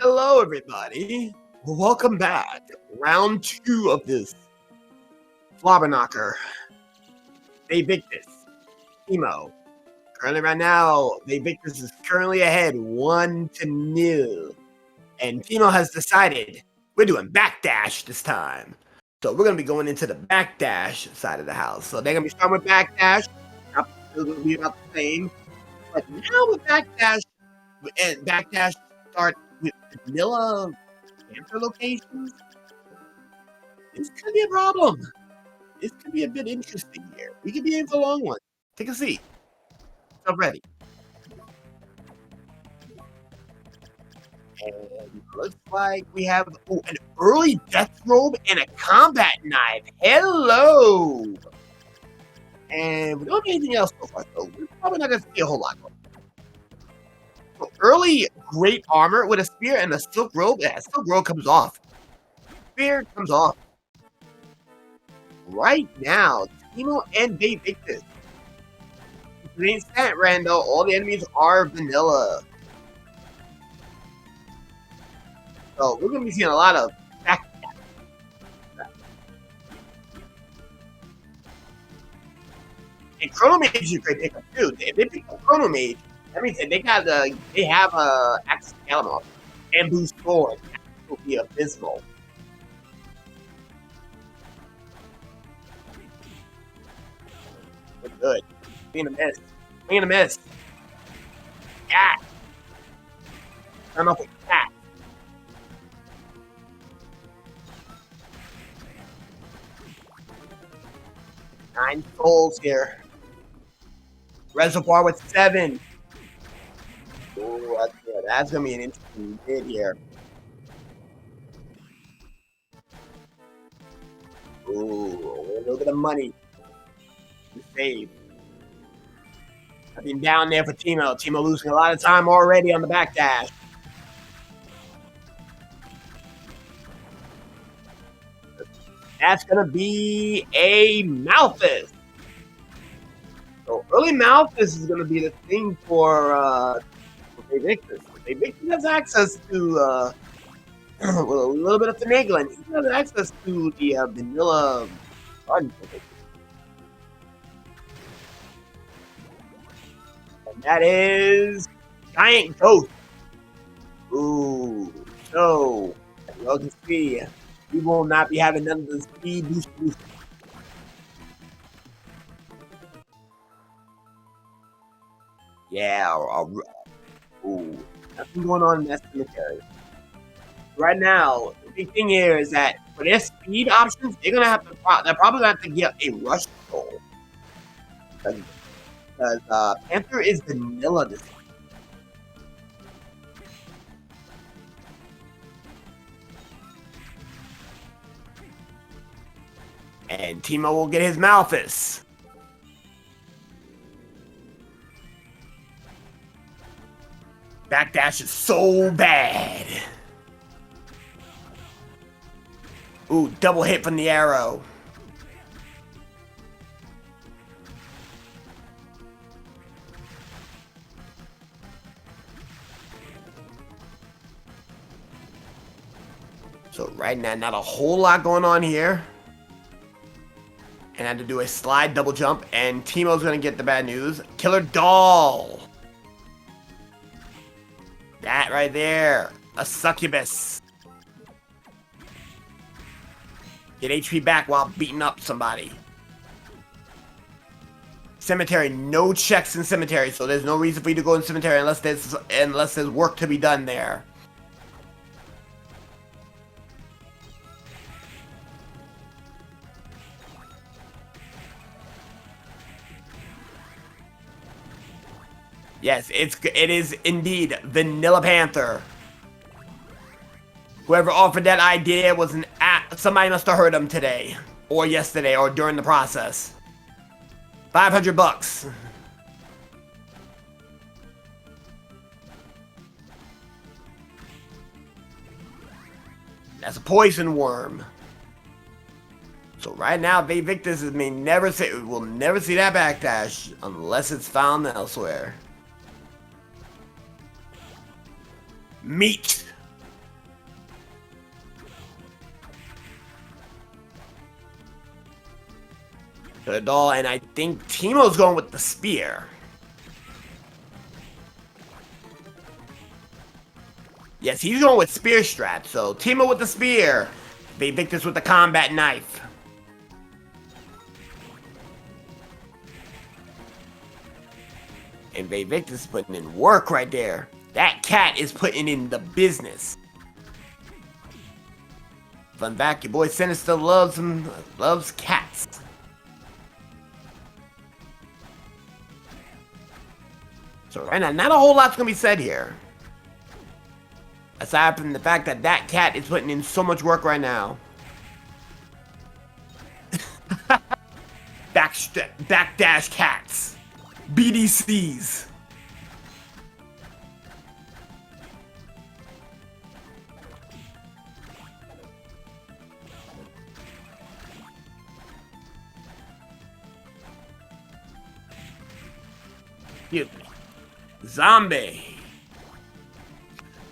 Hello, everybody. Welcome back. Round 2 of this Flobberknocker. VaeVictus, Timo. Currently, right now, VaeVictus is currently ahead 1-0. And Timo has decided we're doing Backdash this time. So we're going to be going into the Backdash side of the house. So they're going to be starting with Backdash. It's going to be about the same. But now with Backdash, and Backdash start with vanilla Panther locations, this could be a problem. This could be a bit interesting here. We could be in for a long one. Take a seat. I'm ready. And looks like we have an early death robe and a combat knife. Hello. And we don't have anything else so far, so we're probably not going to see a whole lot going on. So early great armor with a spear and a silk robe. Yeah, silk robe comes off. Spear comes off. Right now, Timo and VaeVictus. To the extent, Rando, all the enemies are vanilla. So we're going to be seeing a lot of back. And Chrono Mage is a great pickup too. If they pick up Chrono Mage, that means that they have a Axe Calamar, Bamboo Sword. That will be abysmal. We're good. Swing and a miss. Swing and a miss. Cat. Turn off a cat. Nine souls here. Reservoir with 7. Ooh, that's good. That's gonna be an interesting bid here. Ooh, a little bit of money to save. Nothing down there for Timo. Timo losing a lot of time already on the backdash. That's gonna be a Malthus. So early Malthus is gonna be the thing for VaeVictus. VaeVictus has access to a little bit of finagling. He has access to the vanilla garden. And that is Giant Ghost. Ooh, so as you all can see, we will not be having none of the speed boost. Yeah, ooh, nothing going on in that cemetery. Right now, the big thing here is that for their speed options, they're gonna have to. They're probably gonna have to get a rush soul because Panther is vanilla this time. And Timo will get his Malthus. Backdash is so bad. Ooh, double hit from the arrow. So right now, not a whole lot going on here. And I had to do a slide double jump, and Timo's gonna get the bad news. Killer Doll. That right there, a succubus. Get HP back while beating up somebody. Cemetery, no checks in cemetery, so there's no reason for you to go in cemetery unless there's work to be done there. Yes, it is indeed Vanilla Panther. Whoever offered that idea was somebody must have heard him today, or yesterday, or during the process. $500. That's a poison worm. So right now, VaeVictus will never see that backdash unless it's found elsewhere. Meat. to the doll, and I think Timo's going with the spear. Yes, he's going with spear strat, so Timo with the spear. VaeVictus with the combat knife. And VaeVictus is putting in work right there. That cat is putting in the business. Fun back, your boy Sinister loves cats. So right now, not a whole lot's gonna be said here. Aside from the fact that that cat is putting in so much work right now. Backdash cats. BDCs. Excuse me. Zombie.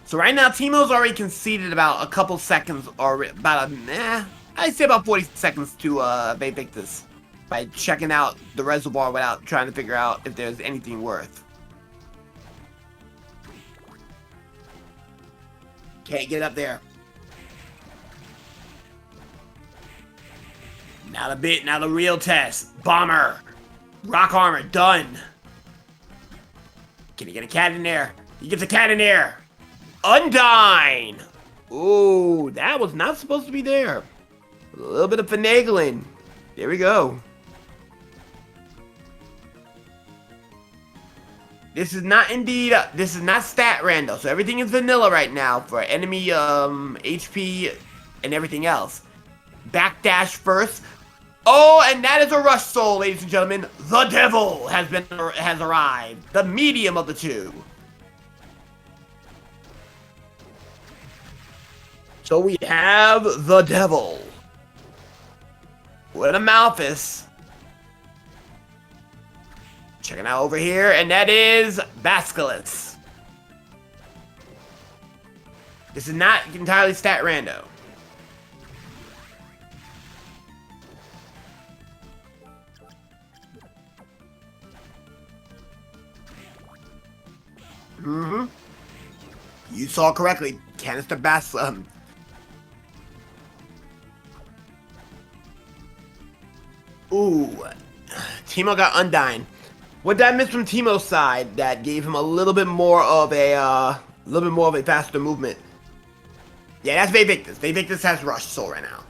So right now, Timo's already conceded about a couple seconds, or I'd say about 40 seconds to VaeVictus by checking out the reservoir without trying to figure out if there's anything worth. Can't get up there. Now the real test. Bomber. Rock armor, done. Can you get a cat in there? He gets a cat in there. Undyne! Ooh, that was not supposed to be there. A little bit of finagling. There we go. This is not stat rando, so everything is vanilla right now for enemy HP and everything else. Backdash first. Oh, and that is a rush soul, ladies and gentlemen. The devil has arrived. The medium of the two. So we have the devil with a Malphus. Checking out over here, and that is Basculus. This is not entirely stat rando. You saw correctly. Canister Basculus. Ooh, Timo got Undyne. What did I miss from Timo's side that gave him a little bit more of a faster movement? Yeah, that's VaeVictus. VaeVictus has Rush Soul right now.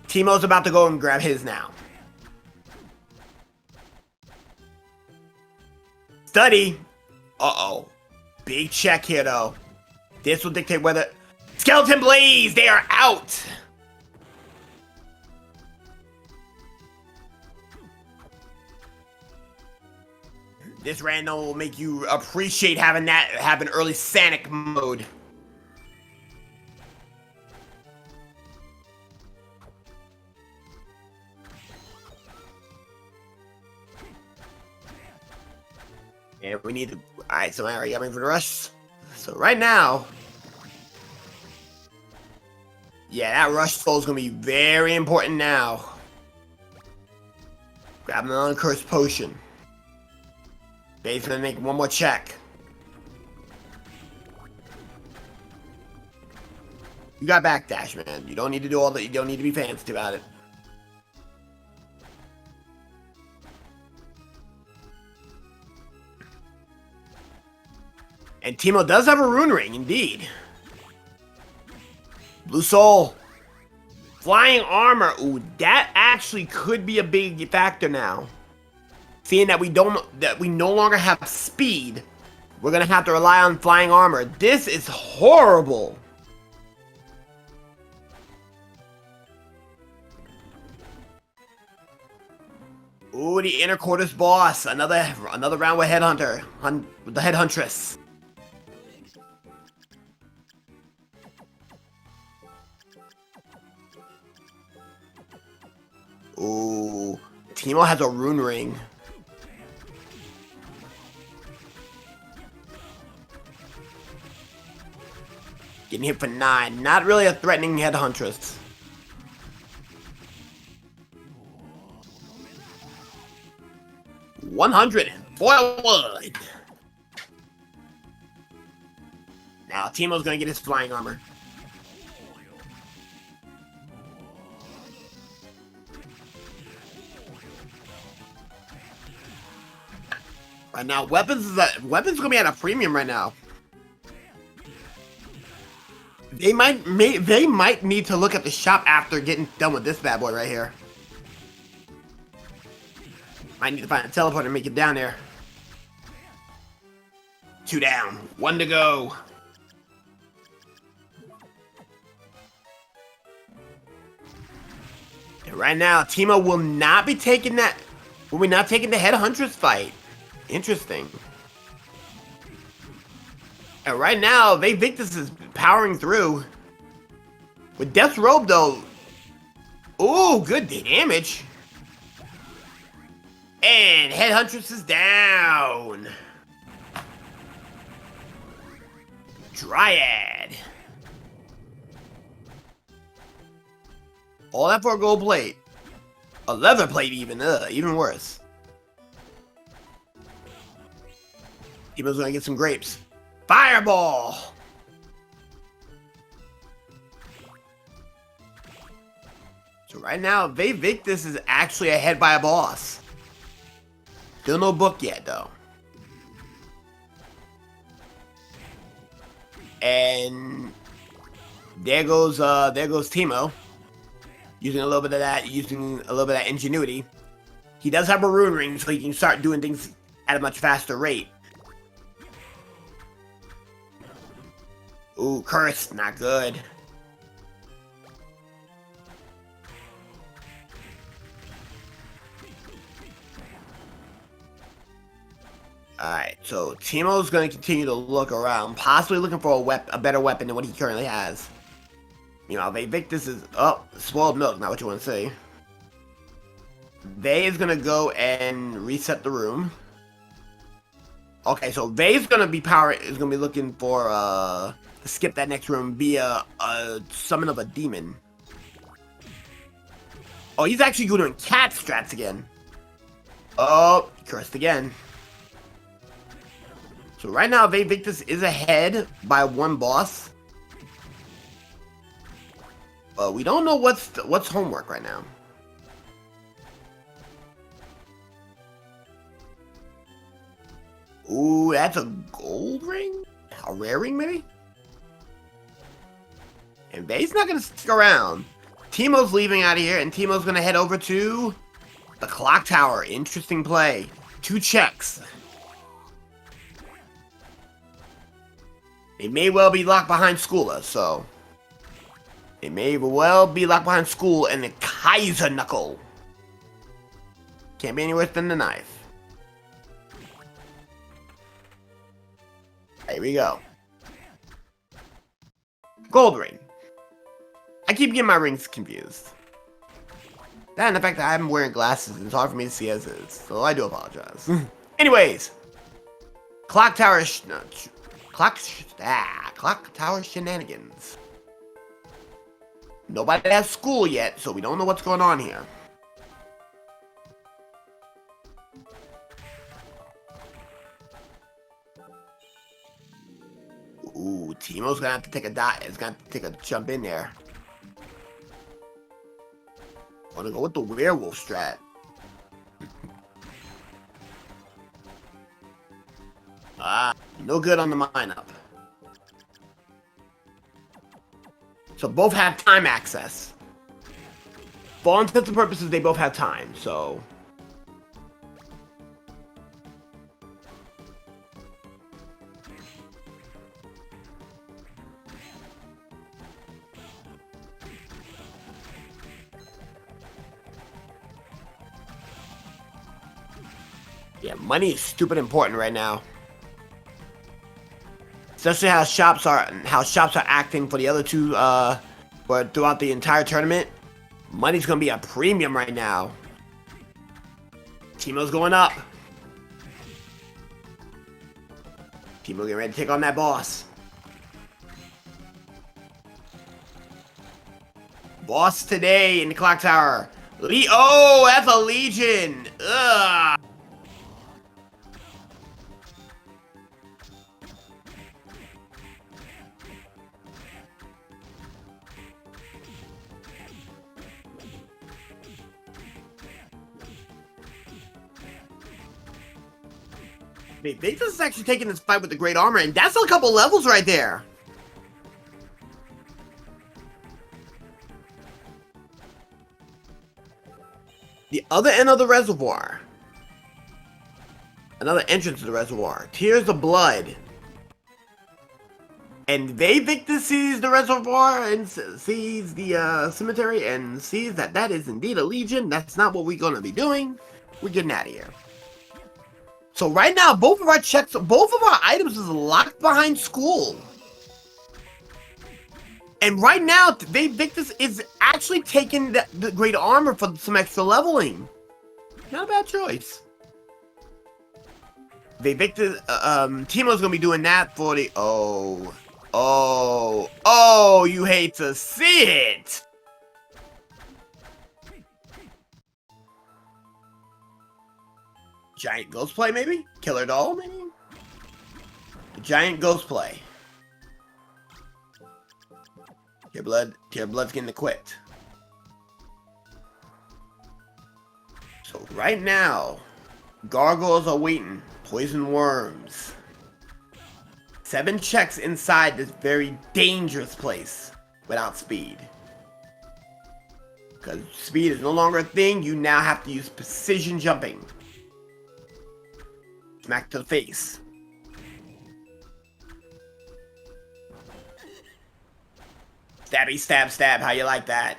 Timo's about to go and grab his now. Study. Uh-oh. Big check here, though. This will dictate whether... Skeleton Blaze! They are out! This random will make you appreciate having early Sanic mode. And we need to... Alright, so Aria coming for the rush. So right now... Yeah, that rush soul is going to be very important now. Grab an uncursed potion. Bane's gonna make one more check. You got Backdash, man. You don't need to do all that. You don't need to be fancy about it. And Timo does have a rune ring, indeed. Blue Soul. Flying armor. Ooh, that actually could be a big factor now. Seeing that we no longer have speed, we're gonna have to rely on flying armor. This is horrible. Ooh, the inner quarters boss. Another round with Headhunter. With the Headhuntress. Ooh, Timo has a rune ring. Getting hit for 9. Not really a threatening Headhuntress. 100 forward. Now Timo's gonna get his flying armor. Right now, weapons gonna be at a premium right now. They might need to look at the shop after getting done with this bad boy right here. Might need to find a teleporter and make it down there. 2 down, 1 to go. And right now, Timo will not be taking that. Will we not taking the Headhunters fight? Interesting. And right now, VaeVictus is powering through. With Death's Robe, though. Ooh, good damage. And Headhuntress is down. Dryad. All that for a gold plate. A leather plate even. Even worse. Timo's gonna get some grapes. Fireball! So right now, VaeVictus is actually ahead by a boss. Still no book yet, though. And there goes Timo. Using a little bit of that ingenuity. He does have a rune ring, so he can start doing things at a much faster rate. Ooh, curse, not good. Alright, so Timo's going to continue to look around, possibly looking for a better weapon than what he currently has. You know, VaeVictus is... Oh, spoiled milk, not what you want to say. Vae is going to go and reset the room. Okay, so Vae's going to be looking for, to skip that next room via a summon of a demon. Oh, he's actually doing cat strats again. Oh, cursed again. So right now, VaeVictus is ahead by 1 boss. But we don't know what's homework right now. Ooh, that's a gold ring? A rare ring, maybe? And Vae's not gonna stick around. Timo's leaving out of here, and Timo's gonna head over to the clock tower. Interesting play. 2 checks. They may well be locked behind Skula, so... They may well be locked behind School and the Kaiser Knuckle. Can't be any worse than the knife. Here we go. Gold ring. I keep getting my rings confused. That and the fact that I'm wearing glasses, it's hard for me to see as is. So I do apologize. Anyways. Clock tower clock tower shenanigans. Nobody has School yet, so we don't know what's going on here. Ooh, Timo's gonna have to take a dive. It's gonna have to take a jump in there. Wanna go with the werewolf strat. No good on the mine up. So both have time access. For all intents and purposes, they both have time, so... Yeah, money is stupid important right now. Especially how shops are acting for the other two throughout the entire tournament. Money's gonna be a premium right now. Timo's going up. Timo getting ready to take on that boss. Boss today in the clock tower. Oh, that's a Legion. Ugh. VaeVictus is actually taking this fight with the great armor, and that's a couple levels right there. The other end of the reservoir. Another entrance to the reservoir. Tears of blood. And VaeVictus sees the reservoir and sees the cemetery and sees that that is indeed a legion. That's not what we're going to be doing. We're getting out of here. So right now, both of our items is locked behind school. And right now, VaeVictus is actually taking the great armor for some extra leveling. Not a bad choice. VaeVictus, Timo's gonna be doing that for the, oh, you hate to see it. Giant ghost play, maybe? Killer doll, maybe? The giant ghost play. Your blood's getting equipped. So right now, gargoyles are waiting. Poison worms. 7 checks inside this very dangerous place without speed. Because speed is no longer a thing, you now have to use precision jumping. Smack to the face. Stabby, stab, stab. How you like that?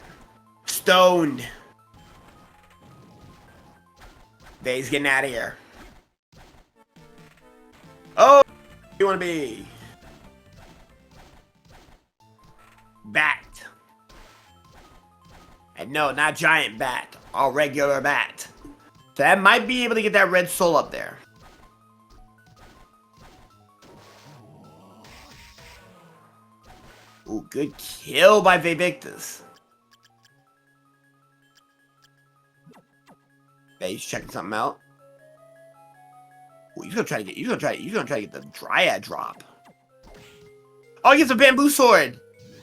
Stoned. Dave's getting out of here. Oh, you want to be? Bat. And no, not giant bat. A regular bat. So that might be able to get that red soul up there. Ooh, good kill by VaeVictus. Yeah, he's checking something out. Ooh, he's gonna try to get the Dryad drop. Oh, he gets a bamboo sword.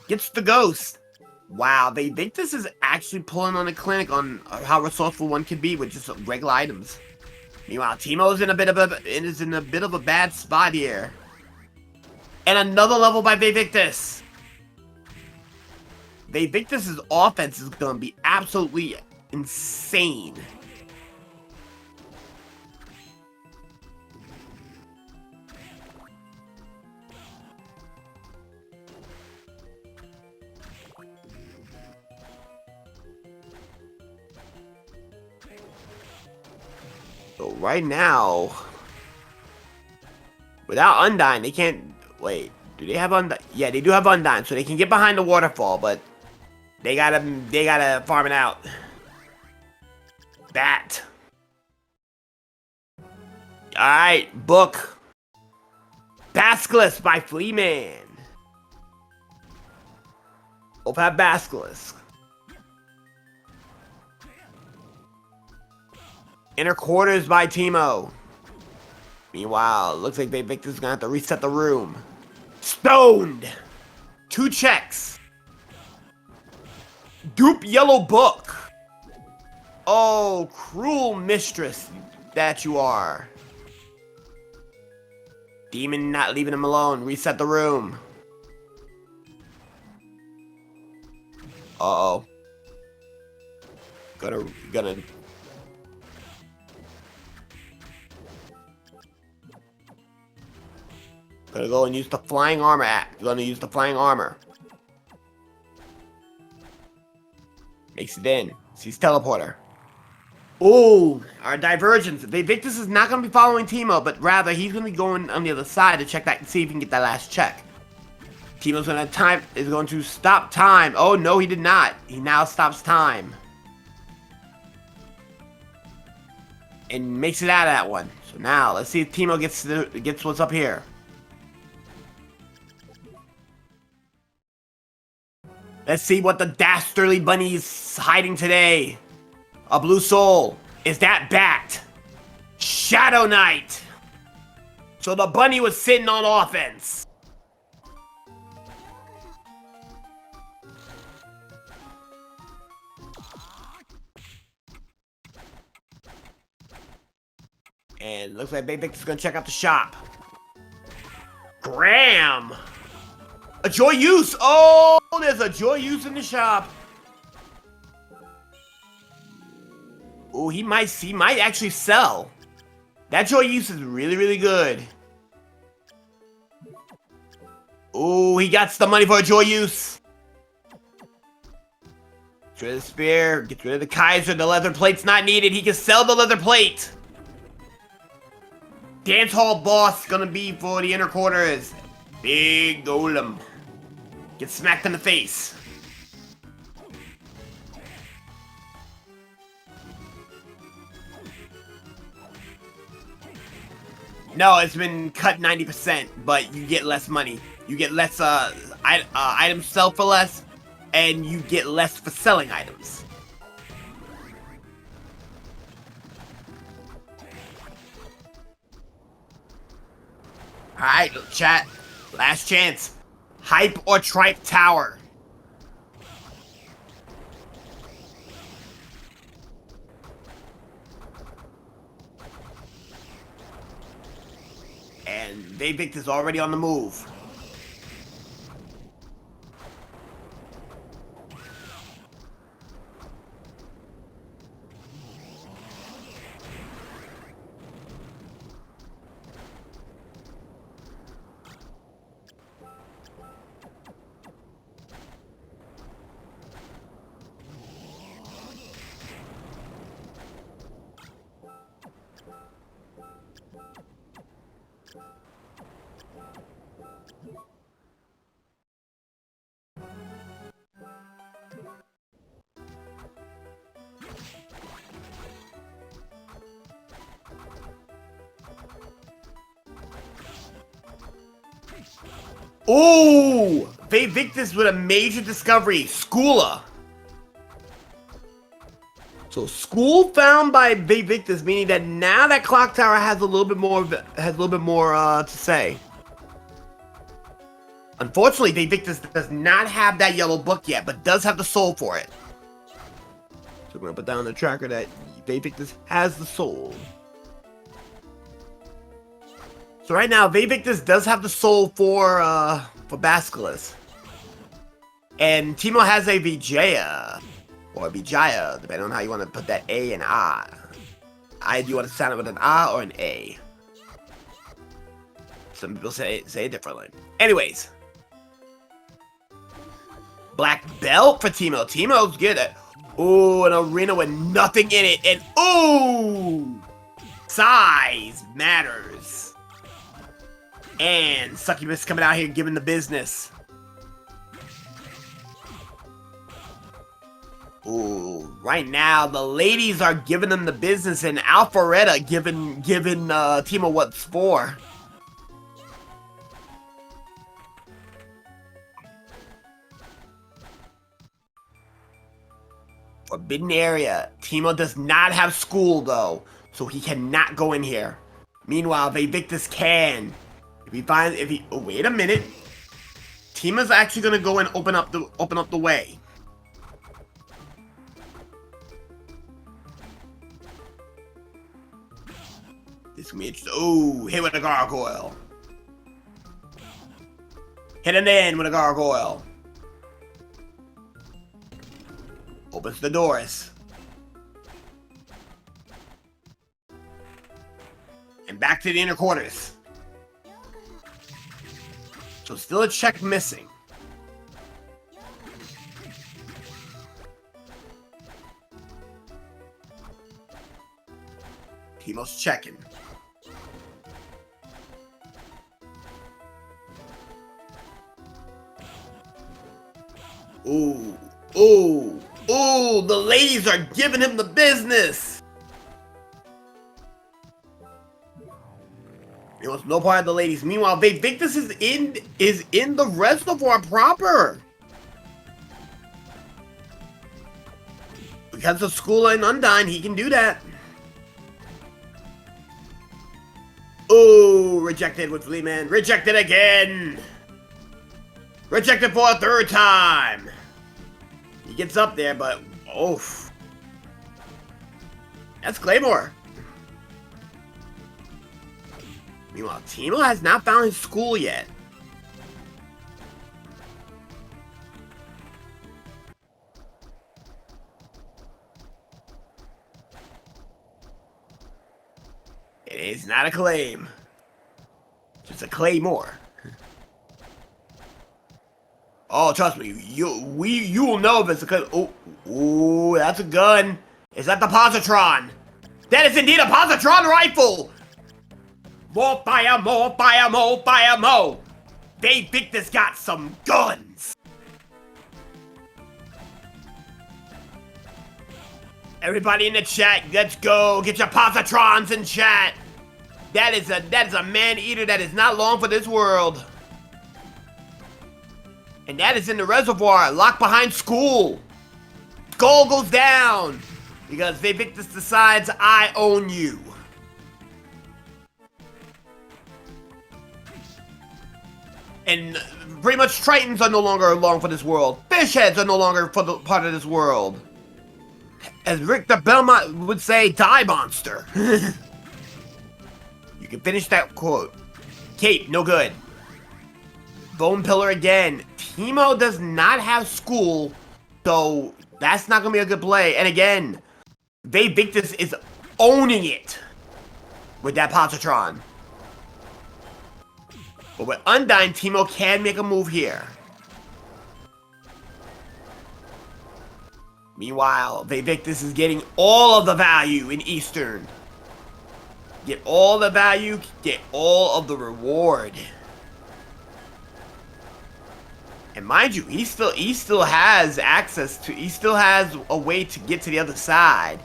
Gets the ghost. Wow, VaeVictus is actually pulling on the clinic on how resourceful one can be with just regular items. Meanwhile, Timo's in a bit of a bad spot here. And another level by VaeVictus. VaeVictus' offense is going to be absolutely insane. So right now, without Undyne, they can't... Wait, do they have Undyne? Yeah, they do have Undyne, so they can get behind the waterfall, but... They gotta farm it out. Bat. Alright, book. Basilisk by Fleaman. Both have Basilisk. Inner Quarters by Timo. Meanwhile, it looks like VaeVictus is gonna have to reset the room. Stoned. 2 checks. Dupe Yellow Book. Oh, cruel mistress that you are. Demon not leaving him alone. Reset the room. Uh-oh. Gonna go and use the flying armor Gonna use the flying armor. Makes it in. Sees teleporter. Ooh, our divergence. VaeVictus is not going to be following Timo, but rather he's going to be going on the other side to check that and see if he can get that last check. Timo's going to stop time. Oh no, he did not. He now stops time. And makes it out of that one. So now let's see if Timo gets what's up here. Let's see what the dastardly bunny is hiding today. A blue soul. Is that Bat? Shadow Knight. So the bunny was sitting on offense. And looks like VaeVictus is gonna check out the shop. Graham! A joy use! Oh, there's a joy use in the shop. Oh, he might actually sell. That joy use is really, really good. Oh, he got the money for a joy use. Get rid of the spear, get rid of the Kaiser, the leather plate's not needed. He can sell the leather plate. Dance hall boss gonna be for the inner quarters. Big Golem. Get smacked in the face. No, it's been cut 90%, but you get less money. You get less items sell for less, and you get less for selling items. Alright, chat. Last chance. Hype or Tripe Tower. And VaeVictus is already on the move. Ooh! VaeVictus with a major discovery. Schooler. So school found by VaeVictus, meaning that now that clock tower has a little bit more to say. Unfortunately, VaeVictus does not have that yellow book yet, but does have the soul for it. So we're gonna put down the tracker that VaeVictus has the soul. So right now, VaeVictus does have the soul for Basculus. And Timo has a Vijaya. Or Vijaya, depending on how you want to put that A and A. Do you want to sound it with an A or an A? Some people say it differently. Anyways. Black belt for Timo. Timo's good at... Ooh, an arena with nothing in it. And ooh! Size matters. And Succubus coming out here giving the business. Ooh, right now the ladies are giving them the business, and Alpharetta giving Timo what's for. Forbidden area. Timo does not have school though, so he cannot go in here. Meanwhile, VaeVictus can. Oh, wait a minute. Timo's actually gonna go and open up the way. This gonna be interesting. Ooh, hit with a gargoyle. Hit him in with a gargoyle. Opens the doors. And back to the inner quarters. So still a check missing. Timo's checking. Ooh, ooh, ooh, the ladies are giving him the business. He wants no part of the ladies. Meanwhile, VaeVictus is in the reservoir proper. Because of school and Undyne, he can do that. Ooh, rejected with Fleeman. Rejected again. Rejected for a third time. He gets up there, but oof. That's Claymore. Meanwhile, Timo has not found his school yet. It is not a claim. Just a claymore. Oh, trust me, you will know if it's a gun. Oh, that's a gun. Is that the positron? That is indeed a positron rifle. More fire, more fire, more fire, more. VaeVictus got some guns. Everybody in the chat, let's go. Get your positrons in chat. That is a man-eater that is not long for this world. And that is in the reservoir, locked behind school. Skull goes down. Because VaeVictus decides I own you. And pretty much Tritons are no longer along for this world. Fish heads are no longer part of this world. As Rick the Belmont would say, die monster. You can finish that quote. Cape, no good. Bone Pillar again. Timo does not have school, so that's not going to be a good play. And again, VaeVictus is owning it with that positron. But with Undyne, Timo can make a move here. Meanwhile, VaeVictus is getting all of the value in Eastern. Get all the value, get all of the reward. And mind you, he still has access to, he still has a way to get to the other side.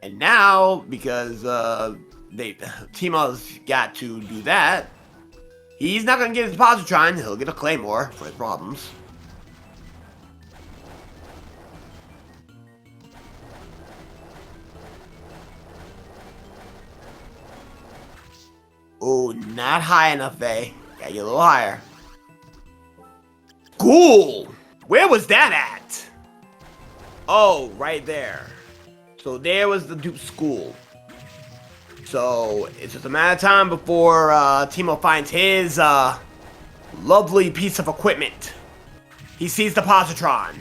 And now, because Timo's got to do that, he's not gonna get his positron, he'll get a claymore for his problems. Oh, not high enough, Vae. Gotta get a little higher. Cool! Where was that at? Oh, right there. So there was the dupe school. So it's just a matter of time before Timo finds his lovely piece of equipment. He sees the positron.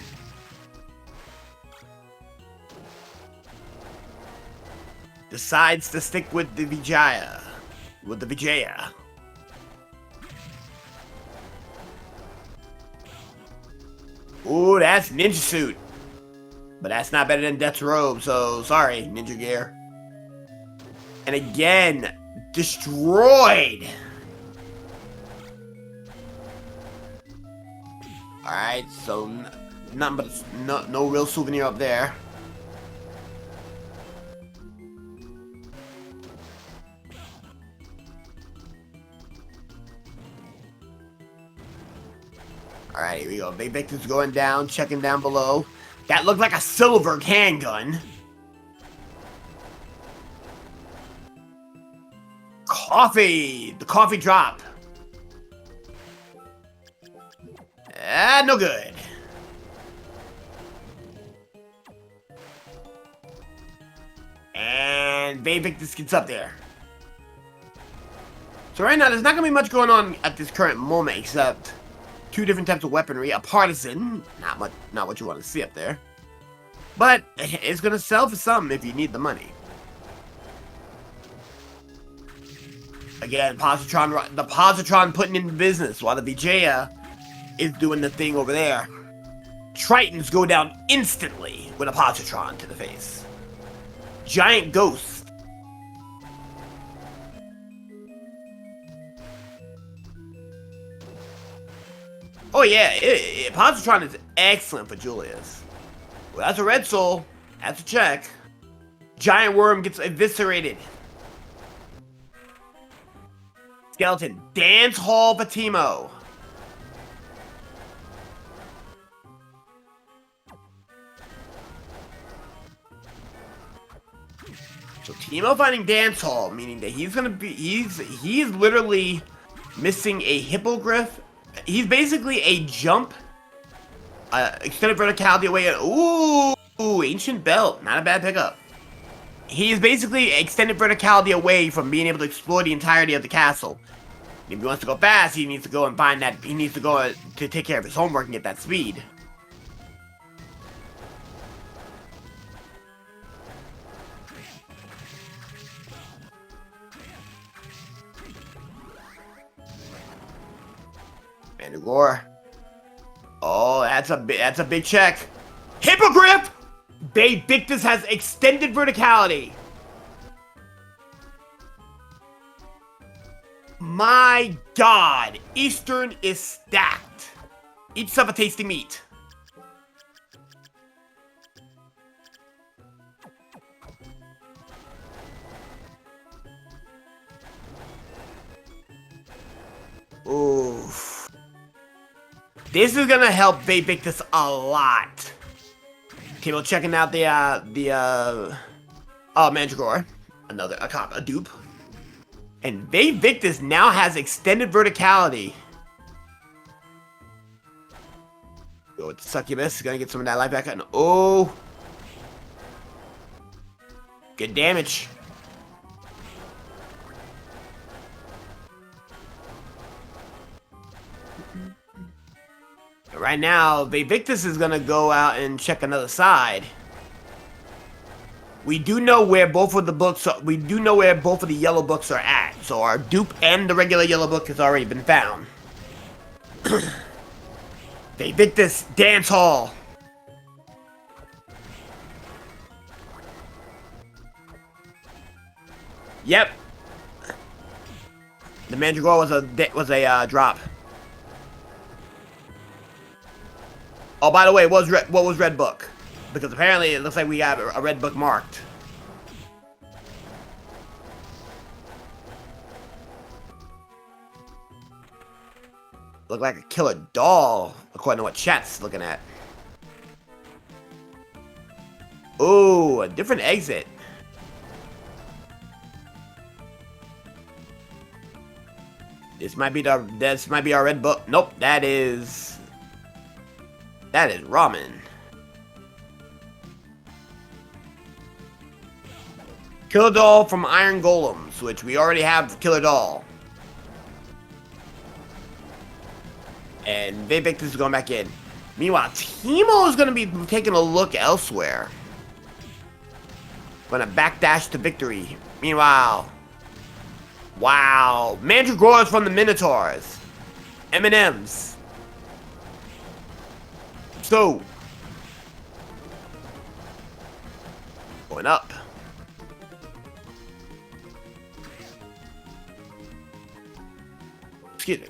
Decides to stick with the Vijaya. Ooh, that's ninja suit. But that's not better than Death's robe, so sorry, Ninja Gear. And again, destroyed. Alright, so nothing but no real souvenir up there. Alright, here we go. VaeVictus going down, checking down below. That looked like a silver handgun. Coffee! The coffee drop. Ah, no good. And VaeVictus gets up there. So right now, there's not going to be much going on at this current moment, except two different types of weaponry. A partisan, not what you want to see up there. But it's going to sell for something if you need the money. Again, the positron putting in the business while the Vijaya is doing the thing over there. Tritons go down instantly with a positron to the face. Giant ghosts. Oh yeah, positron is excellent for Julius. Well, that's a red soul. That's a check. Giant worm gets eviscerated. Skeleton. Dance hall for Timo. So Timo finding dance hall, meaning that he's gonna be he's literally missing a hippogriff. He's basically a jump, extended verticality away. Ooh, ancient belt, not a bad pickup. he is basically extended verticality away from being able to explore the entirety of the castle. If he wants to go fast, he needs to go and find that. He needs to go to take care of his homework and get that speed. Mandragora. Oh, that's a big check. Hippogriff! VaeVictus has extended verticality. My God, Eastern is stacked. Eat yourself a tasty meat. Oof. This is gonna help VaeVictus a lot. Timo checking out Mandragora. A dupe. And VaeVictus now has extended verticality. Go with the succubus. Gonna get some of that life back. And oh, good damage. Right now, VaeVictus is gonna go out and check another side. We do know where both of the books are, we do know where both of the yellow books are at. So our dupe and the regular yellow book has already been found. VaeVictus Dance Hall. Yep. The Mandragora was a drop. Oh, by the way, what was red book? Because apparently it looks like we got a red book marked. Look like a killer doll, according to what chat's looking at. Ooh, a different exit. This might be our red book. Nope, that is ramen. Killer Doll from Iron Golems, which we already have Killer Doll. And VaeVictus is going back in. Meanwhile, Timo is going to be taking a look elsewhere. Going to backdash to victory. Meanwhile, wow, Mandragoras from the Minotaurs. M&M's. So, going up. Excuse me.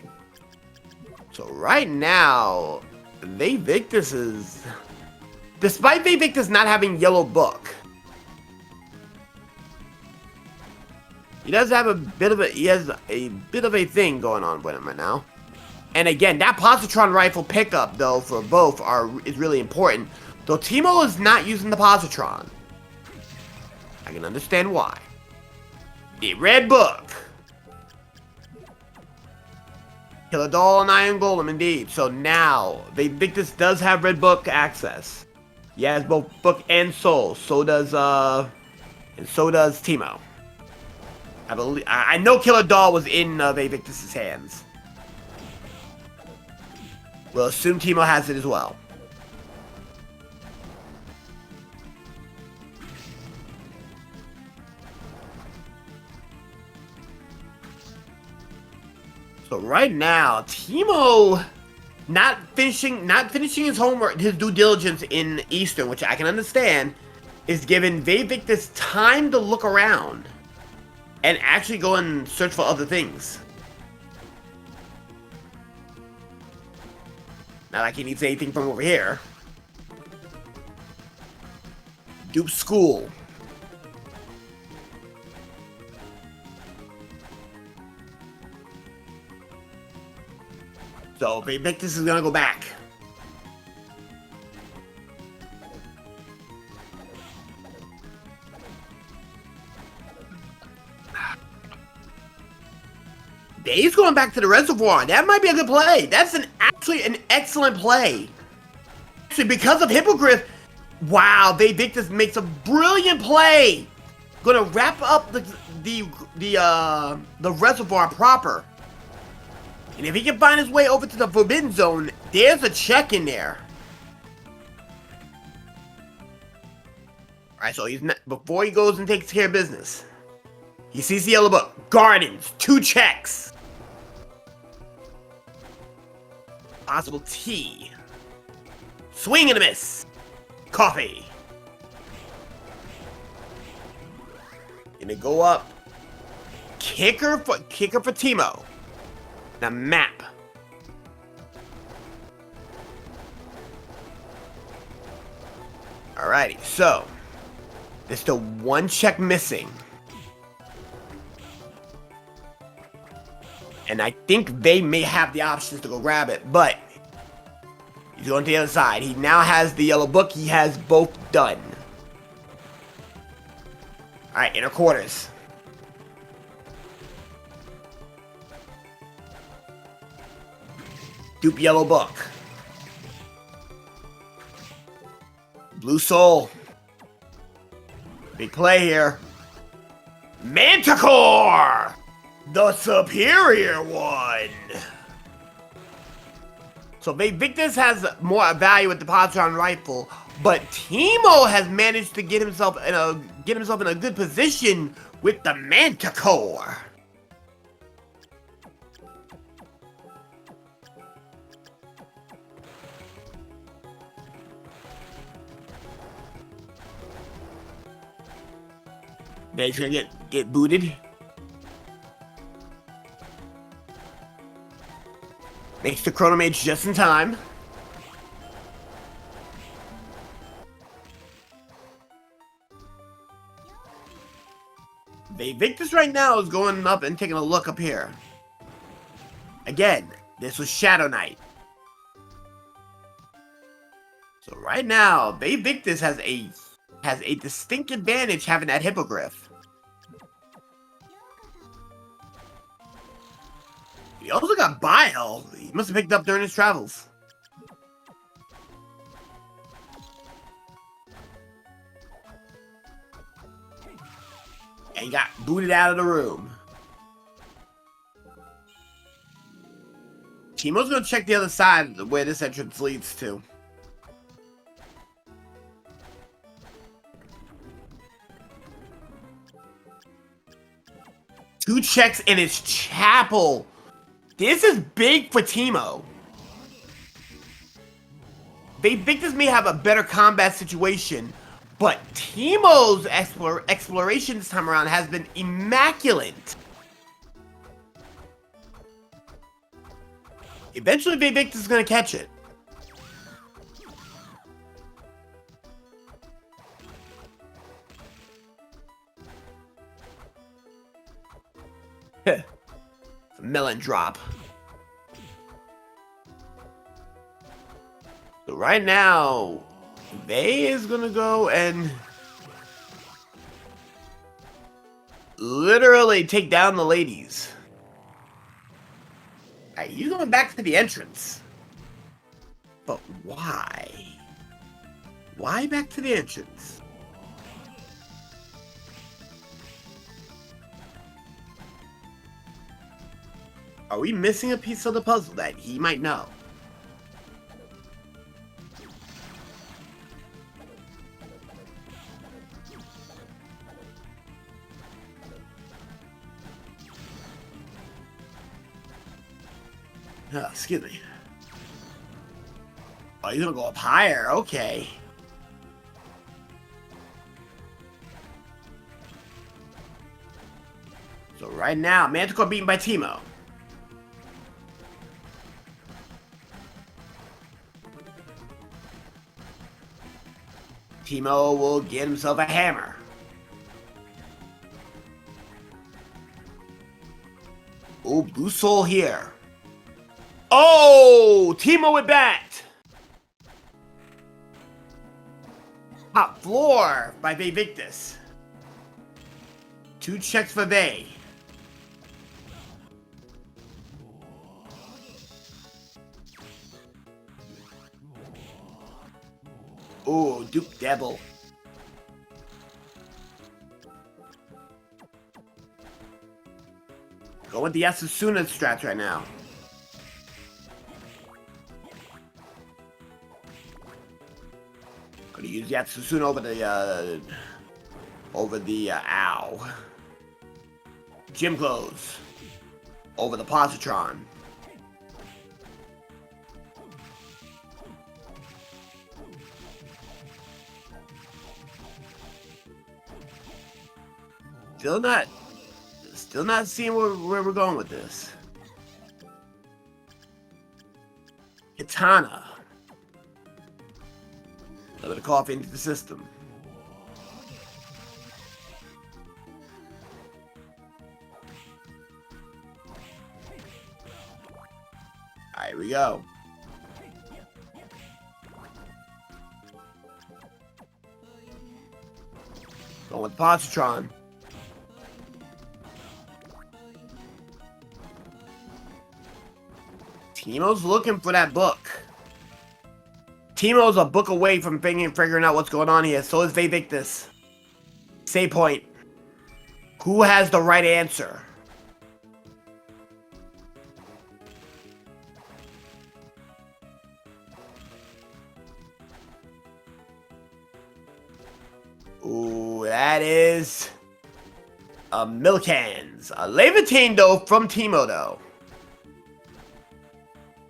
So right now, VaeVictus is, despite VaeVictus not having yellow book, he does have a bit of a thing going on with him right now. And again, that positron rifle pickup though for both is really important. Though Timo is not using the positron, I can understand why. The red book. Killer Doll and Iron Golem, indeed. So now, VaeVictus does have red book access. He has both book and soul. So does Timo. I know Killer Doll was in VaeVictus' hands. We'll assume Timo has it as well. So right now, Timo not finishing his homework, his due diligence in Eastern, which I can understand, is giving VaeVictus time to look around and actually go and search for other things. Not like he needs anything from over here. Dupe School. So VaeVictus is gonna go back. He's going back to the reservoir. That might be a good play. That's actually an excellent play. Actually, because of Hippogriff, wow, VaeVictus makes a brilliant play. gonna wrap up the reservoir proper. And if he can find his way over to the Forbidden Zone, there's a check in there. Alright, so he's not, before he goes and takes care of business, he sees the yellow book. Gardens, 2 checks. Possible tea. Swing and a miss. Coffee. Gonna go up. Kicker for Timo. The map. Alrighty, so there's still 1 check missing. And I think they may have the options to go grab it, but he's going to the other side. He now has the yellow book. He has both done. Alright, inner quarters. Dupe yellow book. Blue soul. Big play here. Manticore! The superior one! So VaeVictus has more value with the Positron rifle, but Timo has managed to get himself in a good position with the Manticore. They're gonna get booted. Makes the Chrono Mage just in time. VaeVictus right now is going up and taking a look up here. Again, this was Shadow Knight. So right now, VaeVictus has a distinct advantage having that hippogriff. He also got Bile. He must have picked up during his travels. And he got booted out of the room. Timo's gonna check the other side where this entrance leads to. Two checks in his chapel. This is big for Timo. VaeVictus may have a better combat situation, but Timo's exploration this time around has been immaculate. Eventually, VaeVictus is going to catch it. Melon drop. So right now, Vae is gonna go and literally take down the ladies. Alright, he's going back to the entrance. But why? Why back to the entrance? Are we missing a piece of the puzzle that he might know? Oh, excuse me. Oh, you're gonna go up higher? Okay. So right now, Manticore beaten by Timo. Timo will get himself a hammer. Oh, blue soul here. Oh, Timo with bat. Top floor by VaeVictus. 2 checks for Vae. Oh, Duke Devil. Go with the Yasusuna strats right now. Gonna use Yasusuna over the ow. Gym clothes. Over the positron. Still not seeing where we're going with this. Katana. A little bit of coffee into the system. Alright, here we go. Going with Positron. Timo's looking for that book. Timo's a book away from figuring out what's going on here. So is VaeVictus. Save point. Who has the right answer? Ooh, that is a Milkans. A Levitane, though, from Timo, though.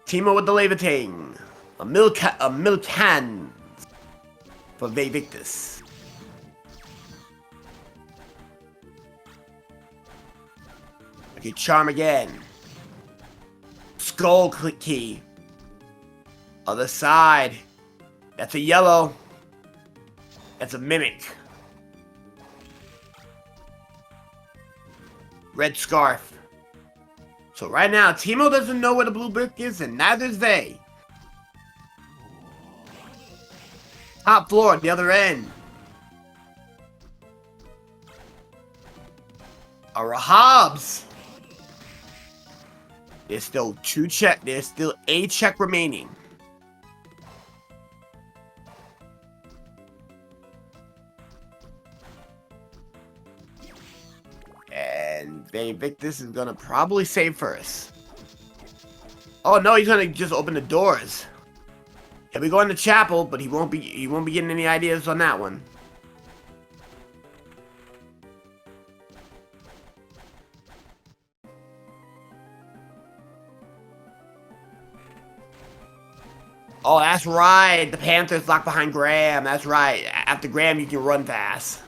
Timo with the Levitane. A Milkans for VaeVictus. Okay, Charm again. Skull Key. Other side. That's a yellow. That's a Mimic. Red Scarf. So right now, Timo doesn't know where the blue brick is, and neither is Vae. Top floor at the other end. A Rahabs. There's still There's still a check remaining. And VaeVictus is gonna probably save first. Oh no, he's gonna just open the doors. He'll be going to chapel, but he won't be getting any ideas on that one. Oh, that's right. The Panthers locked behind Graham. That's right. After Graham, you can run fast.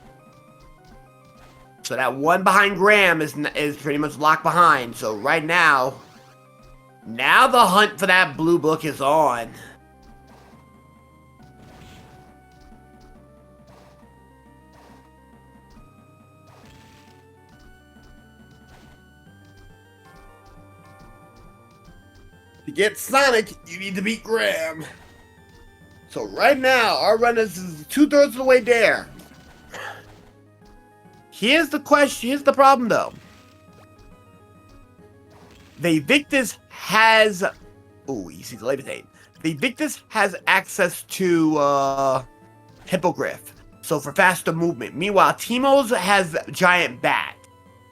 So that one behind Graham is pretty much locked behind. So right now the hunt for that blue book is on. To get Sonic, you need to beat Graham. So right now, our run is 2/3 of the way there. Here's the question. Here's the problem, though. VaeVictus has... Ooh, you see the Levitate. VaeVictus has access to Hippogriff. So for faster movement. Meanwhile, Timo's has Giant Bat.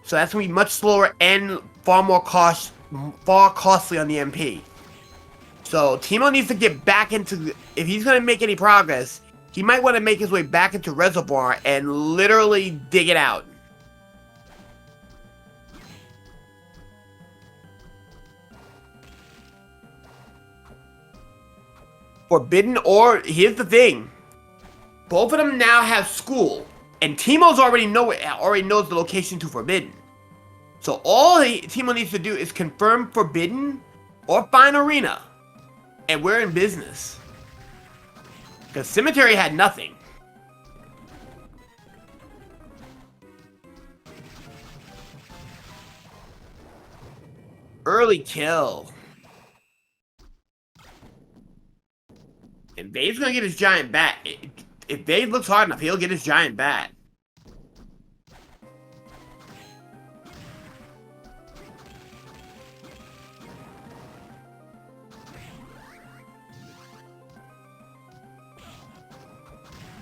So that's going to be much slower and far costly on the MP. So Timo needs to get back into... If he's going to make any progress, he might want to make his way back into Reservoir and literally dig it out. Forbidden, or here's the thing. Both of them now have school. And Timo's already knows the location to Forbidden. So all Timo needs to do is confirm Forbidden or find Arena. And we're in business. Because Cemetery had nothing. Early kill. And Vae's gonna get his giant bat. If Vae looks hard enough, he'll get his giant bat.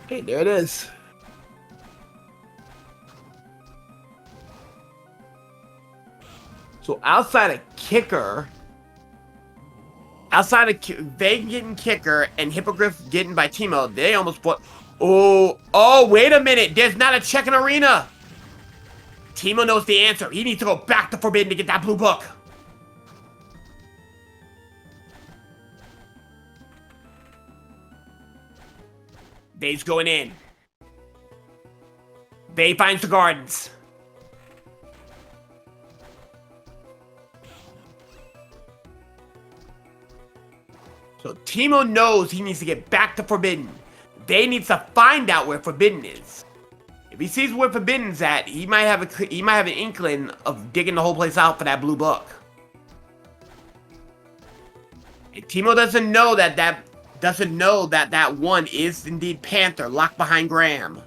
Okay, there it is. So outside of kicker, they getting kicker and Hippogriff getting by Timo, they almost put. Oh, wait a minute. There's not a check in arena. Timo knows the answer. He needs to go back to Forbidden to get that blue book. Vae's going in. Vae finds the gardens. So Timo knows he needs to get back to Forbidden. Vae needs to find out where Forbidden is. If he sees where Forbidden's at, he might have an inkling of digging the whole place out for that blue book. And Timo doesn't know that one is indeed Panther locked behind Graham.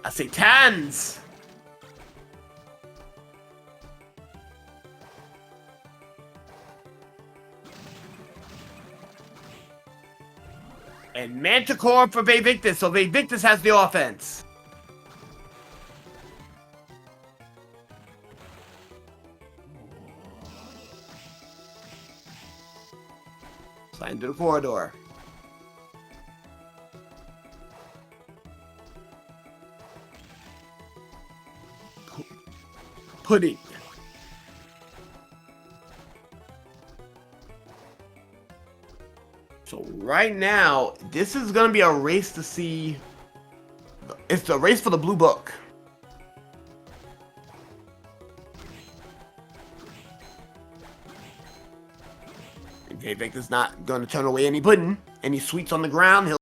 I say tans. And Manticore for VaeVictus, so VaeVictus has the offense. Slide into the corridor. Pudding. So right now, this is gonna be a race to see. It's a race for the blue book. VaeVictus not gonna turn away any pudding, any sweets on the ground.